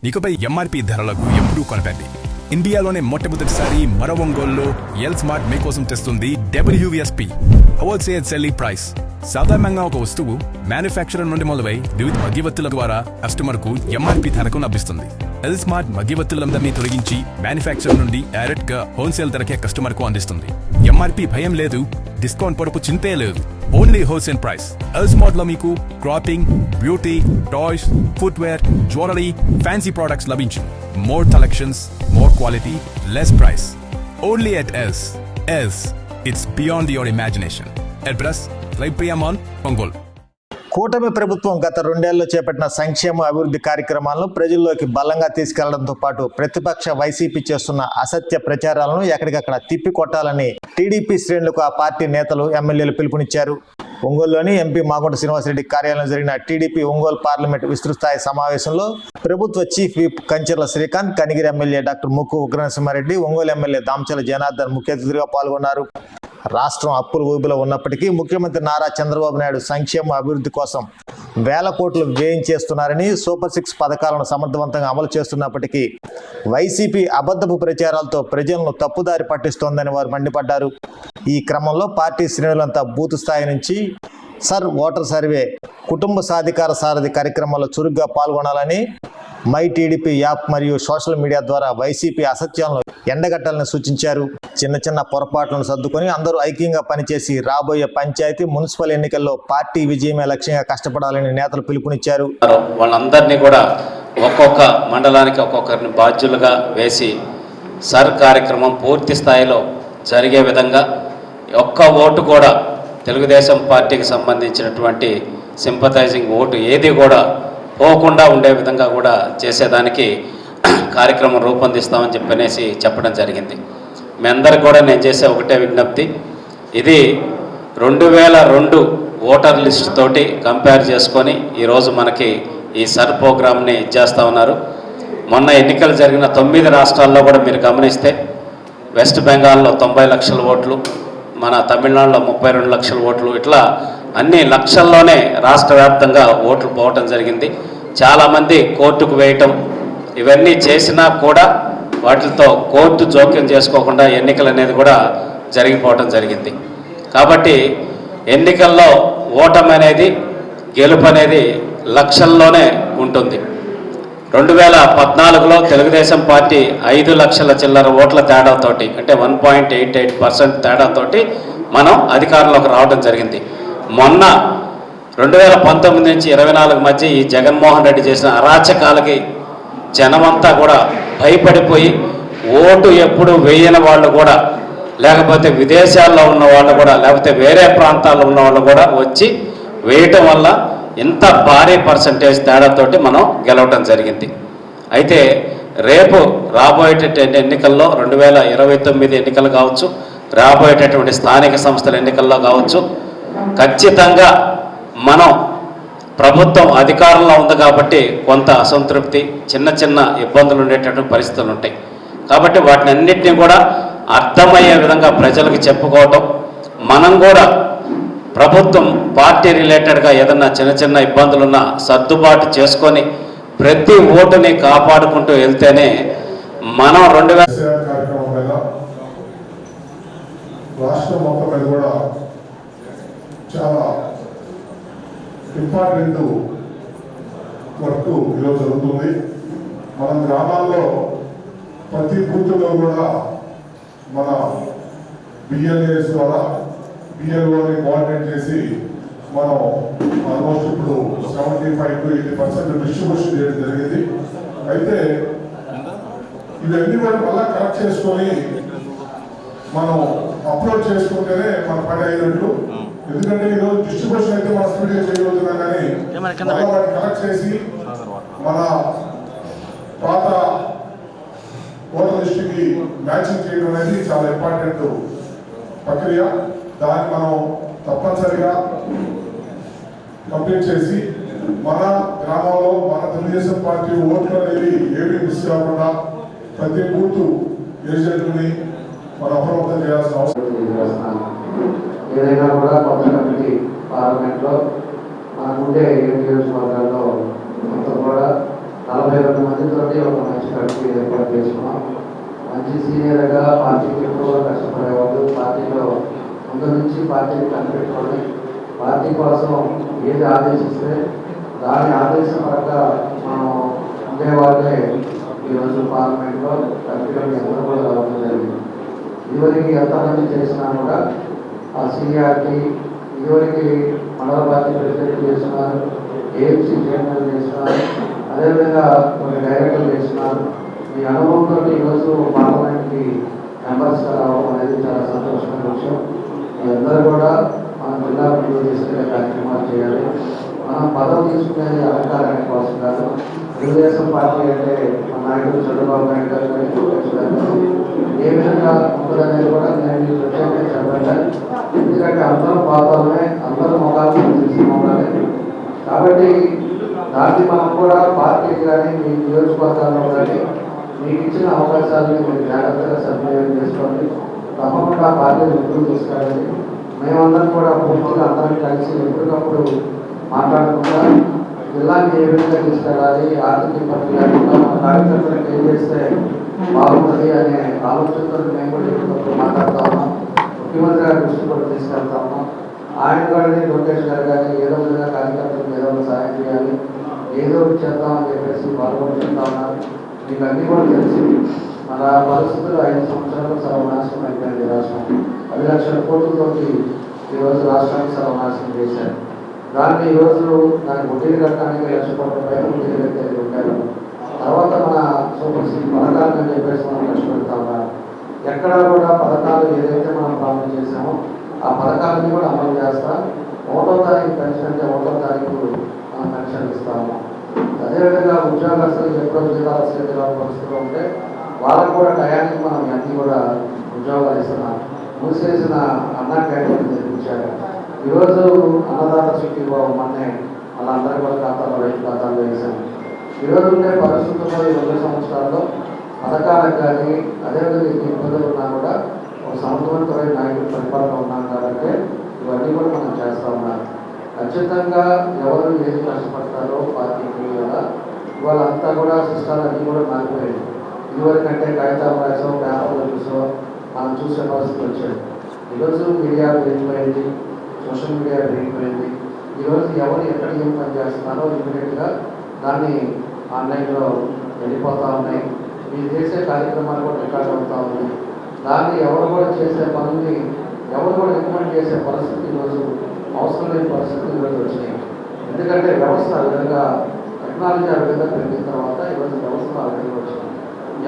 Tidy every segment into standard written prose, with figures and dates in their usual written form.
ఇకపై ఎంఆర్పీ ధరలకు ఎప్పుడూ కొనకండి. ఇండియాలోనే మొట్టమొదటిసారి మన ఒంగోలులో ఎల్ స్మార్ట్ మీకోసం తెస్తుంది WSP హోల్సేల్ సెల్లింగ్ ప్రైస్. సాధారణంగా ఒక వస్తువు మ్యానుఫ్యాక్చరర్ నుండి మొదలై వివిధ మధ్యవర్తుల ద్వారా కస్టమర్ కు ఎంఆర్పీ ధరకు లభిస్తుంది. ఎల్ స్మార్ట్ మధ్యవర్తులందరినీ తొలగించి మ్యానుఫ్యాక్చరర్ నుండి డైరెక్ట్ గా హోల్సేల్ ధరకే కస్టమర్ కు అందిస్తుంది. ఎంఆర్పీ భయం లేదు, డిస్కౌంట్ పొరపు చింతే లేదు. Only wholesale price. L Smart లో మీకు clothing, beauty, toys, footwear, jewellery, fancy products లభించు. More collections, more quality, less price. Only at Els. Els. It's beyond your imagination. Address: Raipriya Mall, Ongole. కూటమి ప్రభుత్వం గత 2 ఏళ్లలో చేపట్టిన సంక్షేమ అభివృద్ధి కార్యక్రమాలను ప్రజల్లోకి బలంగా తీసుకెళ్లడంతో పాటు ప్రతిపక్ష వైసీపీ చేస్తున్న అసత్య ప్రచారాలను ఎక్కడికక్కడ తిప్పికొట్టాలని టీడీపీ శ్రేణులకు ఆ పార్టీ నేతలు, ఎమ్మెల్యేలు పిలుపునిచ్చారు. ఒంగోలులోని ఎంపీ మాగుంట శ్రీనివాసరెడ్డి కార్యాలయంలో జరిగిన టీడీపీ ఒంగోలు పార్లమెంట్ విస్తృతస్థాయి సమావేశంలో ప్రభుత్వ chief whip Kancharla Srikanth, Kanigiri MLA doctor ముక్కు ఉగ్రనరసింహారెడ్డి, ఒంగోలు ఎమ్మెల్యే దామచల జనార్దన్ ముఖ్య అతిథిగా పాల్గొన్నారు. రాష్ట్రం అప్పుల ఊబిలో ఉన్నప్పటికీ ముఖ్యమంత్రి నారా చంద్రబాబు నాయుడు సంక్షేమ అభివృద్ధి కోసం వేల కోట్లు వ్యయం చేస్తున్నారని, సూపర్ 6 పథకాలను సమర్థవంతంగా అమలు చేస్తున్నప్పటికీ వైసీపీ అబద్ధపు ప్రచారాలతో ప్రజలను తప్పుదారి పట్టిస్తోందని వారు మండిపడ్డారు. ఈ క్రమంలో పార్టీ శ్రేణులంతా బూత్ స్థాయి నుంచి సర్ ఓటర్ సర్వే, కుటుంబ సాధికార సారథి కార్యక్రమాల్లో చురుగ్గా పాల్గొనాలని మై టీడీపీ యాప్ మరియు సోషల్ మీడియా ద్వారా వైసీపీ అసత్యాలను ఎండగట్టాలని సూచించారు. చిన్న చిన్న పొరపాట్లను సర్దుకొని అందరూ ఐక్యంగా పనిచేసి రాబోయే పంచాయతీ, మున్సిపల్ ఎన్నికల్లో పార్టీ విజయమే లక్ష్యంగా కష్టపడాలని నేతలు పిలుపునిచ్చారు. వాళ్ళందరినీ కూడా ఒక్కొక్క మండలానికి ఒక్కొక్కరిని బాధ్యులుగా వేసి సర్ కార్యక్రమం పూర్తి స్థాయిలో జరిగే విధంగా ఒక్క ఓటు కూడా తెలుగుదేశం పార్టీకి సంబంధించినటువంటి సింపథైజింగ్ ఓటు ఏది కూడా పోకుండా ఉండే విధంగా కూడా చేసేదానికి కార్యక్రమం రూపొందిస్తామని చెప్పడం జరిగింది. మీ అందరికి కూడా నేను చేసే ఒకటే విజ్ఞప్తి, ఇది 2002 ఓటర్ లిస్ట్ తోటి కంపేర్ చేసుకొని ఈరోజు మనకి ఈ సర్ ప్రోగ్రామ్ని ఇచ్చేస్తూ ఉన్నారు. మొన్న ఎన్నికలు జరిగిన 9 రాష్ట్రాల్లో కూడా మీరు గమనిస్తే వెస్ట్ బెంగాల్లో 90 లక్షల ఓట్లు, మన తమిళనాడులో 32 లక్షల ఓట్లు, ఇట్లా అన్ని లక్షల్లోనే రాష్ట్ర వ్యాప్తంగా ఓట్లు పోవటం జరిగింది. చాలామంది కోర్టుకు వేయటం ఇవన్నీ చేసినా కూడా వాటితో కోర్టు జోక్యం చేసుకోకుండా ఎన్నికలు అనేది కూడా జరిగిపోవటం జరిగింది. కాబట్టి ఎన్నికల్లో ఓటమి అనేది, గెలుపు అనేది లక్షల్లోనే ఉంటుంది. 2014లో తెలుగుదేశం పార్టీ 5 లక్షల చిల్లర ఓట్ల తేడాతోటి, అంటే 1.88% తేడాతోటి మనం అధికారంలోకి రావడం జరిగింది. మొన్న 2019 నుంచి 24 మధ్య ఈ జగన్మోహన్ రెడ్డి చేసిన అరాచకాలకి జనమంతా కూడా భయపడిపోయి ఓటు ఎప్పుడు వేయని వాళ్ళు కూడా, లేకపోతే విదేశాల్లో ఉన్న వాళ్ళు కూడా, లేకపోతే వేరే ప్రాంతాల్లో ఉన్న వాళ్ళు కూడా వచ్చి వేయటం వల్ల ఇంత భారీ పర్సంటేజ్ తేడాతోటి మనం గెలవడం జరిగింది. అయితే రేపు రాబోయేటటువంటి ఎన్నికల్లో 2029 ఎన్నికలు కావచ్చు, రాబోయేటటువంటి స్థానిక సంస్థల ఎన్నికల్లో కావచ్చు, ఖచ్చితంగా మనం ప్రభుత్వం అధికారంలో ఉంది కాబట్టి కొంత అసంతృప్తి, చిన్న చిన్న ఇబ్బందులు ఉండేటటువంటి పరిస్థితులు ఉంటాయి. కాబట్టి వాటిని అన్నింటినీ కూడా అర్థమయ్యే విధంగా ప్రజలకు చెప్పుకోవటం, మనం కూడా ప్రభుత్వం పార్టీ రిలేటెడ్గా ఏదన్నా చిన్న చిన్న ఇబ్బందులున్నా సర్దుబాటు చేసుకొని ప్రతి ఓటుని కాపాడుకుంటూ వెళ్తేనే మనం రాష్ట్రం మొత్తం మీద కూడా చాలా ఇంపార్టెంట్ వర్క్ ఈరోజు జరుగుతుంది. మన గ్రామాల్లో ప్రతి బూత్లో కూడా మన బిఎల్ఏఎస్ ద్వారా బిఎల్ఓని కోఆర్డినేట్ చేసి మనం ఆల్మోస్ట్ ఇప్పుడు 75 to 80% డిస్ట్రిబ్యూషన్ చేయడం జరిగింది. అయితే ఇవన్నీ కూడా మళ్ళా కరెక్ట్ చేసుకొని మనం అప్లోడ్ చేసుకుంటేనే మన పని అయినట్లు. ఎందుకంటే ఈరోజు డిస్ట్రిబ్యూషన్ అయితే మన స్పీడ్గా చేయగలుగుతున్నాం, కానీ వాటిని కలెక్ట్ చేసి మన పాత ఓటర్ లిస్టుకి మ్యాచింగ్ చేయడం అనేది చాలా ఇంపార్టెంట్ ప్రక్రియ. దాన్ని మనం తప్పనిసరిగా కంప్లీట్ చేసి మన గ్రామంలో మన తెలుగుదేశం పార్టీ ఓట్లు అనేవి ఏమీ మిస్ కాకుండా ప్రతి బూత్ ఏజెంట్ని మనం అప్రమత్తం చేయాల్సిన అవసరం. ఏదైనా కూడా కొత్త కమిటీ పార్లమెంట్లో మనకుండే నియోజకవర్గాల్లో మొత్తం కూడా 42 మందితోటి ఒక మంచి కమిటీ ఏర్పాటు చేసుకున్నాం. మంచి సీనియర్గా పార్టీకి ఎక్కువగా కష్టపడేవాళ్ళు, పార్టీలో ముందు నుంచి పార్టీని కనిపెట్టుకొని పార్టీ కోసం ఏది ఆదేశిస్తే దాని ఆదేశం పరంగా మనం ఉండేవాళ్ళే ఈరోజు పార్లమెంట్లో కమిటీలో అందరూ కూడా రావడం జరిగింది. ఇదివరకు ఎంతమంది చేసినా కూడా ఆ సీనియారిటీ ఇదివరకు మండల పార్టీ ప్రెసిడెంట్ చేస్తున్నారు, ఏఎంసీ చైర్మన్ చేస్తున్నారు, అదేవిధంగా కొన్ని డైరెక్టర్లు చేస్తున్నారు. ఈ అనుభవంతో ఈరోజు పార్లమెంట్కి మెంబర్స్గా రావడం అనేది చాలా సంతోషమైన విషయం. మీ అందరూ కూడా మన జిల్లా అభివృద్ధి చేసుకునే కార్యక్రమాలు చేయాలి. మనం పదవి తీసుకునేది అలంకారానికి కోసం కాదు. తెలుగుదేశం పార్టీ అంటే మన నాయకుడు చంద్రబాబు నాయుడు గారు ఏ విధంగా ఉంటుందనేది కూడా నేను ప్రత్యేకంగా చెప్పండి. ఎందుకంటే అందరూ పాత్రలనే, అందరూ మొగాలు తెలిసిన మొగాలే. కాబట్టి దాన్ని మనం కూడా పార్టీ కానీ మీ నియోజకవర్గాల్లో కానీ మీకు ఇచ్చిన అవకాశాలను మీరు జాగ్రత్తగా సద్వినియోగం చేసుకోండి. తప్పకుండా పార్టీని ముందుకు తీసుకెళ్ళండి. మేమందరం కూడా పూర్తిగా అందరం కలిసి ఎప్పటికప్పుడు మాట్లాడకుండా జిల్లాని ఏ విధంగా తీసుకెళ్ళాలి, ఆర్థిక ఇబ్బంది లేకుండా మన కార్యకర్తలకు ఏం చేస్తే బాగుంటుంది అనే ఆలోచనతో మేము కూడా ఎప్పటికప్పుడు మాట్లాడుతూ ఉన్నాం. ముఖ్యమంత్రి గారి దృష్టి కూడా తీసుకెళ్తా ఉన్నాం. ఆయన కానీ లోకేష్ గారు కానీ ఏదో విధంగా కార్యకర్తలకు ఏదో ఒక సహాయం చేయాలి, ఏదో చేద్దామని చెప్పేసి పాల్గొంటూ ఉన్నారు. మీకు అన్నీ కూడా తెలిసి మన పరిస్థితులు 5 సంవత్సరాలు సర్వనాశనం అయిపోయింది. రాష్ట్రం 10 లక్షల కోట్లతోటి ఈరోజు రాష్ట్రానికి సర్వనాశనం చేశారు. దాన్ని ఈరోజు దాని వడ్డీలు కట్టడానికి 1 లక్ష కోట్ల పైన వడ్డీలు కట్టేది ఉంటారు. తర్వాత మన సూపర్ సిక్స్ పథకాలు అని చెప్పేసి మనం కష్టపెడతా ఉన్నారు. ఎక్కడా కూడా పథకాలు ఏదైతే మనం ప్రారంభం చేసామో ఆ పథకాలని కూడా అమలు చేస్తా. 1వ తారీఖు పెన్షన్ అంటే 1వ తారీఖు మనం పెన్షన్ ఇస్తాము. అదేవిధంగా ఉద్యోగస్తులు ఎప్పుడో జీతాలు చేతుల పరిస్థితులు ఉంటే వాళ్ళకు కూడా టయానికి మనం అన్నీ కూడా ఉద్యోగాలు ఇస్తున్నాం. మూసేసిన అన్నా క్యాంటీన్ తెప్పించారు. ఈరోజు అన్నదాత సుఖీ మొన్నే వాళ్ళందరూ కూడా ఖాతాలో రైతు ఖాతాల్లో వేసాము. ఈరోజు ఉండే పరిస్థితుల్లో ఈ 2 సంవత్సరాల్లో పథకాలకు కానీ అదేవిధంగా ఇబ్బందులు ఉన్నా కూడా ఒక సమర్థవంతమైన నాయకుడు పరిపాలన ఉన్నాం కాబట్టి ఇవన్నీ కూడా మనం చేస్తూ ఉన్నాం. ఖచ్చితంగా ఎవరు ఏది కష్టపడతారో పార్టీకి వాళ్ళంతా కూడా సిస్టాలు అన్నీ కూడా మారిపోయాయి. ఇదివరకంటే కాగితాలు రాసో పేపర్లు చూసో మనం చూసే పరిస్థితి వచ్చాడు. ఈరోజు మీడియా పెరిగిపోయింది, సోషల్ మీడియా పెరిగిపోయింది. ఈరోజు ఎవరు ఎక్కడ ఏం పని చేస్తున్నారో ఇమీడియట్గా దాన్ని ఆన్లైన్లో వెళ్ళిపోతూ ఉన్నాయి. మీరు చేసే కార్యక్రమాలు కూడా రికార్డ్ అవుతూ ఉన్నాయి. దాన్ని ఎవరు కూడా చేసే పనుల్ని ఎవరు కూడా ఇంప్లిమెంట్ చేసే పరిస్థితి ఈరోజు అవసరం లేని పరిస్థితులు ఈరోజు వచ్చినాయి. ఎందుకంటే వ్యవస్థ ఆ విధంగా టెక్నాలజీ ఆ విధంగా పెరిగిన తర్వాత ఈరోజు వ్యవస్థ ఆ విధంగా వచ్చింది.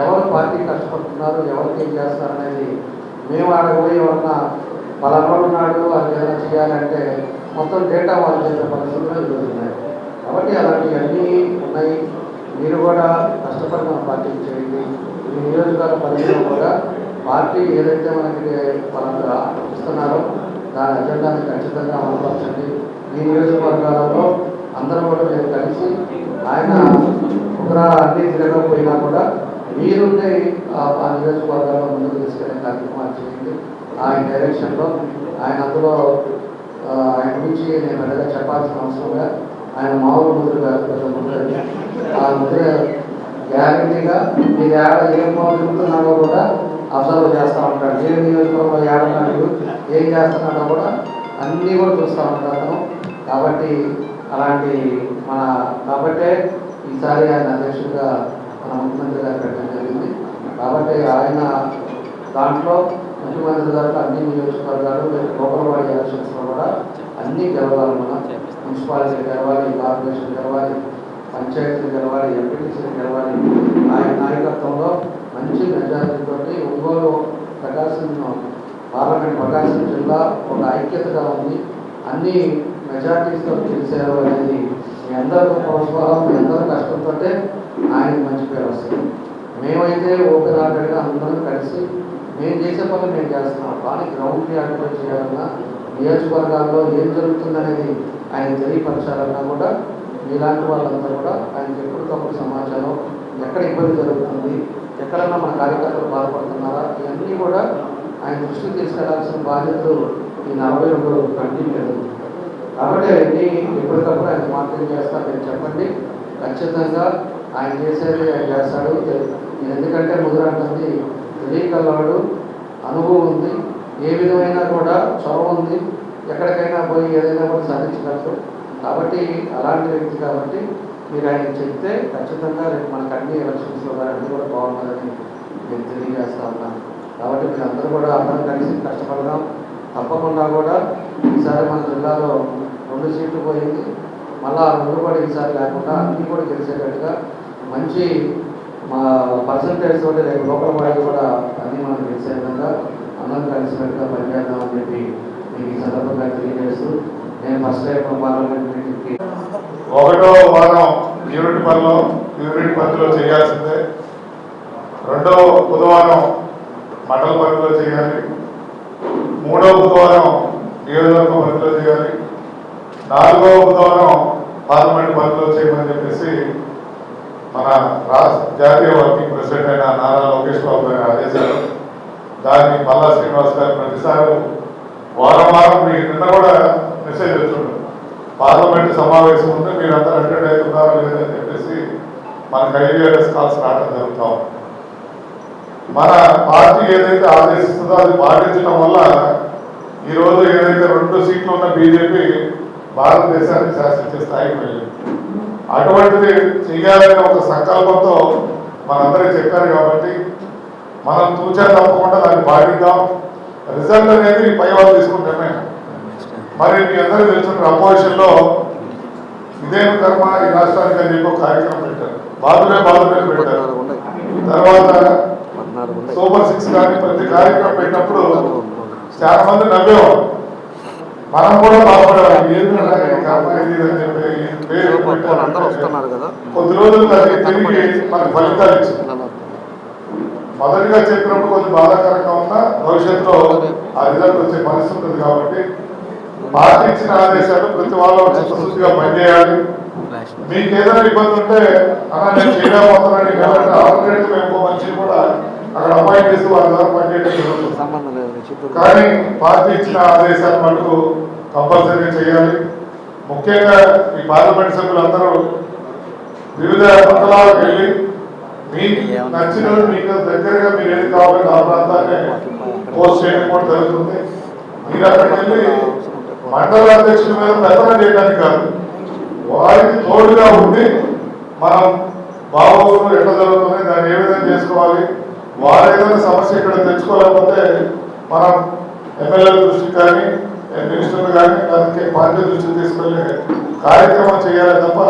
ఎవరు పార్టీ కష్టపడుతున్నారు, ఎవరికి ఏం చేస్తారు అనేది మేము ఆడపోయి ఎవరన్నా పలానోడు నాడు అది ఏదైనా చేయాలంటే మొత్తం డేటా వాళ్ళు చేసే పరిస్థితులు ఈరోజు ఉన్నాయి. కాబట్టి అలాంటివన్నీ ఉన్నాయి. మీరు కూడా కష్టపడి మన పార్టీకి చేయండి. ఈ నియోజకవర్గ పరిధిలో కూడా పార్టీ ఏదైతే మనకి వాళ్ళందరూ ఇస్తున్నారో దాని అజెండాని ఖచ్చితంగా అమలుపరచండి. ఈ నియోజకవర్గాలలో అందరూ కూడా మేము కలిసి ఆయన ఒకరా అన్ని తిరగకపోయినా కూడా మీరుండే ఆ నియోజకవర్గాల్లో ముందుకు తీసుకెళ్ళే కార్యక్రమాలు చేయండి. ఆయన డైరెక్షన్లో ఆయన అందులో ఆయన గురించి నేను పెద్దగా చెప్పాల్సిన అవసరంగా ఆయన మామూలు ముద్ర కాదు, పెద్ద ముద్ర. ఆ ముద్ర గ్యారంటీగా మీరు ఏం జరుగుతున్నాడో కూడా అబ్జర్వ్ చేస్తూ ఉంటాడు. ఏ నియోజకవర్గంలో ఏడన్నాడు ఏం చేస్తున్నాడో కూడా అన్నీ కూడా చూస్తూ ఉంటాను. కాబట్టి అలాంటి కాబట్టే ఈసారి ఆయన అధ్యక్షుడిగా మన ముఖ్యమంత్రి గారు పెట్టడం జరిగింది. కాబట్టి ఆయన దాంట్లో ముఖ్యమంత్రి గారు అన్ని నియోజకవర్గాలు లోకల్ బాడీ ఎలక్షన్స్లో కూడా అన్నీ గెలవాలి. మనం మున్సిపాలిటీ గెలవాలి, కార్పొరేషన్ గెలవాలి, పంచాయతీలు గెలవాలి, ఎంపీటీసీలు గెలవాలి. ఆయన నాయకత్వంలో మంచి మెజారిటీతో ఒంగోలు ప్రకాశం పార్లమెంట్ ప్రకాశం జిల్లా ఒక ఐక్యతగా ఉంది. అన్ని మెజారిటీస్తో గెలిచారు అనేది మీ అందరూ ప్రోత్సాహం, మీ అందరూ కష్టంతో ఆయనకు మంచి పేరు వస్తుంది. మేమైతే ఓపెన్ హార్టెడ్గా అందరం కలిసి మేము చేసే పనులు మేము చేస్తున్నాం. కానీ గ్రౌండ్ రియాలిటీ చేయాలన్నా నియోజకవర్గాల్లో ఏం జరుగుతుందనేది ఆయన తెలియపరచాలన్నా కూడా మీలాంటి వాళ్ళంతా కూడా ఆయనకి ఎప్పటికప్పుడు సమాచారం, ఎక్కడ ఇబ్బంది జరుగుతుంది, ఎక్కడన్నా మన కార్యకర్తలు బాధపడుతున్నారా, ఇవన్నీ కూడా ఆయన దృష్టికి తీసుకెళ్లాల్సిన బాధ్యతలు ఈ 42 కమిటీ మీద. కాబట్టి అవన్నీ ఎప్పటికప్పుడు ఆయన మార్కెట్ చేస్తా మీరు చెప్పండి. ఖచ్చితంగా ఆయన చేసేది ఆయన చేస్తాడు. ఎందుకంటే ముదురంటుంది, తెలియగలవాడు, అనుభవం ఉంది, ఏ విధమైన కూడా చొరవ ఉంది, ఎక్కడికైనా పోయి ఏదైనా కూడా సాధించగలరు. కాబట్టి అలాంటి వ్యక్తి కాబట్టి మీరు ఆయన చెప్తే ఖచ్చితంగా రేపు మనకు అన్ని ఎలక్షన్స్లో అన్నీ కూడా బాగుంటుందని నేను తెలియజేస్తా ఉన్నాను. కాబట్టి మీరు అందరూ కూడా అందరం కలిసి కష్టపడదాం. తప్పకుండా కూడా ఈసారి మన జిల్లాలో 2 సీట్లు పోయింది, మళ్ళీ 2 కూడా ఈసారి లేకుండా అన్నీ కూడా గెలిచేటట్టుగా మంచి మా పర్సంటేజ్ తోటి రేపు లోకల్ బాడీ కూడా అన్నీ మనం గెలిచే విధంగా అందరం కలిసినట్టుగా పనిచేద్దామని చెప్పి మీకు ఈ సందర్భంగా తెలియజేస్తూ నేను ఫస్ట్ టైం పార్లమెంట్ మీటింగ్కి 1వ వారం యూనిట్ పనిలో చేయాల్సిందే, 2వ బుధవారం మండల పరిధిలో చేయాలి, 3వ బుధవారం నియోజకవర్గ పరిధిలో చేయాలి, 4వ బుధవారం పార్లమెంట్ పరిధిలో చేయమని చెప్పేసి మన జాతీయ వర్కింగ్ ప్రెసిడెంట్ అయిన నారా లోకేష్ బాబు గారి ఆదేశాలు. దాన్ని మల్లా శ్రీనివాస్ గారు ప్రతిసారి వారం మీకు నిన్న కూడా మెసేజ్ వచ్చిండు, పార్లమెంట్ సమావేశం ఉంటే మీరందరూ అటెండ్ అవుతున్నారా లేదని చెప్పేసి మనకు ఐవీఆర్ఎస్ కాల్స్ రావడం జరుగుతాం. మన పార్టీ ఏదైతే ఆదేశిస్తుందో అది పాటించడం వల్ల ఈరోజు ఏదైతే 2 సీట్లు ఉన్న బీజేపీ భారతదేశాన్ని శాసించే స్థాయికి వెళ్ళింది. అటువంటిది చేయాలనే ఒక సంకల్పంతో మనందరికీ చెప్పారు కాబట్టి మనం తూచా తప్పకుండా దాన్ని పాటిద్దాం. రిజల్ట్ అనేది పై వాళ్ళు తీసుకున్న నిర్ణయం. మరి మీ అందరూ తెలుసుకున్న అపోజిషన్లో ఇదేం కర్మ ఈ రాష్ట్రానికి అని చెప్పి ఒక కార్యక్రమం పెట్టారు, బాధుడే పెట్టారు. తర్వాత సూపర్ 6 కానీ ప్రతి కార్యక్రమం పెట్టినప్పుడు చాలా మంది నవ్వేవారు, మనం కూడా బాధపడేవాళ్ళం, కొద్ది రోజులు తిరిగి మనకు ఫలితాలు ఇచ్చింది. మొదటిగా చెప్పినప్పుడు కొంచెం బాధాకరంగా ఉన్నా భవిష్యత్తులో ఆ రిజల్ట్ వచ్చే పరిస్థితి ఉంటుంది. కాబట్టి పార్టీ ఇచ్చిన ఆదేశాలు ప్రతి వాళ్ళు చిత్తశుద్ధిగా పనిచేయాలి. మీకు ఏదైనా ఇబ్బంది ఉంటే అలా నేను చేయలేకపోతున్నాను, ఆల్టర్నేటివ్ ఇంకో మనిషిని కూడా అక్కడ అపాయింట్ చేసి వాళ్ళ ద్వారా పనిచేయడం జరుగుతుంది. కానీ పార్టీ ఇచ్చిన ఆదేశాలు మటుకు కంపల్సరీగా చేయాలి. ముఖ్యంగా ఈ పార్లమెంట్ సభ్యులందరూ వివిధ మండలాలకు వెళ్ళి మీకు నచ్చిన మీకు దగ్గరగా మీరు ఏది కావాలంటే ఆ ప్రాంతాన్ని పోస్ట్ చేయడం కూడా జరుగుతుంది. మీరు అక్కడికి వెళ్ళి మండల అధ్యక్షుల మీద పెత్తనం చేయడానికి కాదు, వారికి తోడుగా ఉండి మనం బాగోగులు ఎట్లా జరుగుతుంది, దాన్ని ఏ విధంగా చేసుకోవాలి, వారు ఏదైనా సమస్య ఇక్కడ తెచ్చుకోలేకపోతే మనం ఎమ్మెల్యేల దృష్టికి కానీ మినిస్టర్లు కానీ దానికి పార్టీ దృష్టికి తీసుకెళ్ళి కార్యక్రమం చేయాలి తప్ప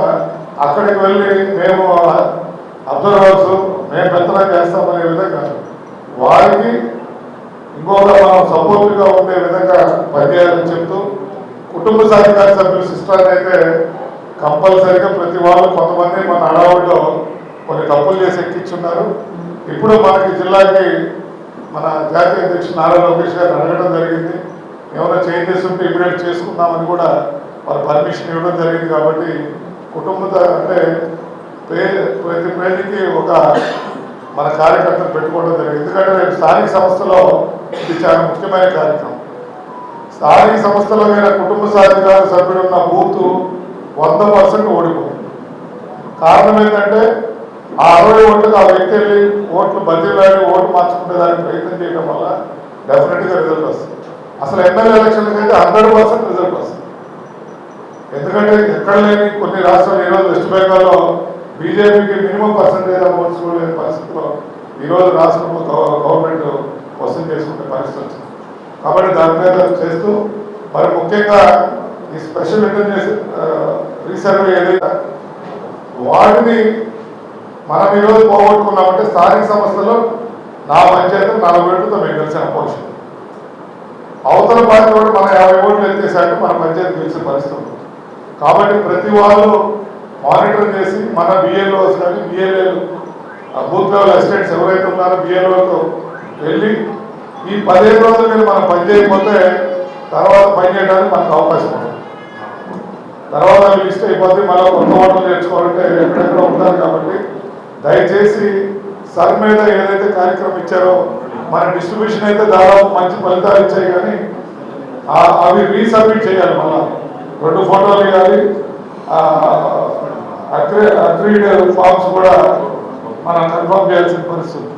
అక్కడికి వెళ్ళి మేము అబ్జర్వర్స్ మేము పెత్తనం చేస్తామనే విధంగా వారికి ఇంకొక మనం సపోర్ట్గా ఉండే విధంగా పనిచేయాలని చెప్తూ కుటుంబ సాధికార సభ్యుల సిస్టాన్ని అయితే కంపల్సరీగా ప్రతి వాళ్ళు కొంతమంది మన అడవుల్లో కొన్ని తప్పులు చేసి ఎక్కించున్నారు. ఇప్పుడు మనకి జిల్లాకి మన జాతీయ అధ్యక్షుడు నారా లోకేష్ గారు అడగడం జరిగింది, ఏమైనా చేంజెస్ ఉంటే ఇమీడియట్ చేసుకుందామని కూడా వారు పర్మిషన్ ఇవ్వడం జరిగింది. కాబట్టి కుటుంబ అంటే ప్రతి పేరుకి ఒక మన కార్యకర్తలు పెట్టుకోవడం జరిగింది. ఎందుకంటే రేపు స్థానిక సంస్థలో ఇది చాలా ముఖ్యమైన కార్యక్రమం. స్థానిక సంస్థలో మీద కుటుంబ సాధికార సభ్యుడు ఉన్న బూత్ 100% ఓడిపోయింది. కారణం ఏంటంటే ఆ 60 ఓట్లకు ఆ వ్యక్తి వెళ్ళి ఓట్లు బదిలీలాడి ఓటు మార్చుకునే దానికి ప్రయత్నం చేయడం వల్ల డెఫినెట్గా రిజల్ట్ వస్తుంది. అసలు ఎమ్మెల్యే ఎలక్షన్లకి అయితే 100% రిజల్ట్ వస్తుంది. ఎందుకంటే ఎక్కడ లేని కొన్ని రాష్ట్రాలు ఈరోజు వెస్ట్ బెంగాల్లో బీజేపీకి మినిమం పర్సంటేజ్ ఓట్స్ కూడా లేని పరిస్థితిలో ఈరోజు రాష్ట్రంలో గవర్నమెంట్ వసూలు చేసుకునే పరిస్థితి వచ్చింది. కాబట్టి దాని మీద చేస్తూ మరి ముఖ్యంగా ఈ స్పెషల్ ఇంటెలిజెన్స్ రీసర్వే ఏదైతే వాటిని మనం ఈరోజు పోగొట్టుకున్నామంటే స్థానిక సంస్థలో నా పంచాయతీ 40 ఓట్లతో మేము గెలిచిన పోషన్, అవతల పార్టీ కూడా మన 50 ఓట్లు ఎత్తేసాక మన పంచాయతీ గెలిచిన పరిస్థితి ఉంది. కాబట్టి ప్రతి వాళ్ళు మానిటర్ చేసి మన బిఎల్ఓస్ కానీ బిఎల్ఏలు బూత్ లెవెల్ అసిస్టెంట్స్ ఎవరైతే ఉన్నారో బిఎల్ఓతో వెళ్ళి ఈ 15 రోజుల మీద మనం పనిచేయకపోతే తర్వాత పనిచేయడానికి మనకు అవకాశం ఉంటుంది. తర్వాత లిస్ట్ అయిపోతే మళ్ళీ కొత్త ఓట్లు నేర్చుకోవాలంటే ఎక్కడెక్కడ ఉంటారు. కాబట్టి దయచేసి సర్ మీద ఏదైతే కార్యక్రమం ఇచ్చారో మన డిస్ట్రిబ్యూషన్ అయితే దాదాపు మంచి ఫలితాలు ఇచ్చాయి, కానీ అవి రీసబ్మిట్ చేయాలి. మళ్ళీ 2 ఫోటోలు ఇవ్వాలి, అగ్రీడ్ ఫార్మ్స్ కూడా మనం కన్ఫర్మ్ చేయాల్సిన పరిస్థితి.